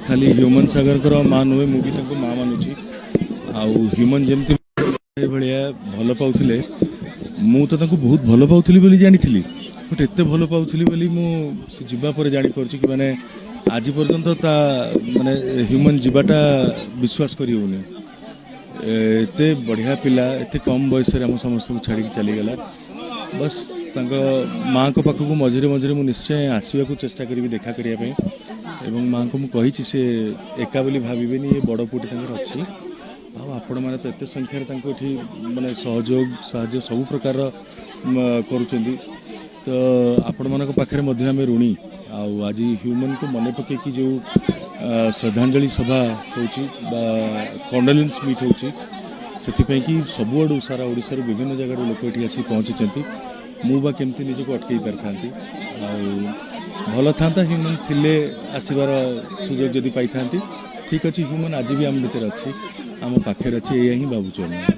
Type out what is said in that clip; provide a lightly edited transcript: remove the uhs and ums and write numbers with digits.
खाली ह्यूमन सागर माँ नुहे मुझे माँ मानुची ह्यूमन जमती भाया भल पाऊले मु तो बहुत भल पाऊली जानी बट एत भल पाऊली मुझे जापर कि माने आज पर्यंत ता माने ह्यूमन जीवाटा विश्वास करें एत बढ़िया पिला एत कम बयस आम समस्त को छाड़ी चलीगला बस माँ को पाखक मझे मझे मुझे निश्चय आसवाक चेष्टा करी देखा करने माँ को मुझे सी एका बोली भावे ये बड़ पुटी अच्छी आपण मैंने तो एत संख्यार माने सहयोग साहय सब प्रकार करुँच तो आपण मान पाखे आम ऋणी आज ह्यूमन को मन पकईकि जो श्रद्धांजलि सभा कंडोलेंस मीट होची कि सबुआड़ू सारा ओडिशार विभिन्न जगार लोक ये आसी पहुँची मुझा केमती निजक अटकई पारि था भल था ह्यूमन थिले आसबार सुजोग जदि पाई था ठीक अच्छे ह्यूमन आज भी आम भर अच्छी आम पाखे अच्छी या ही भावुँ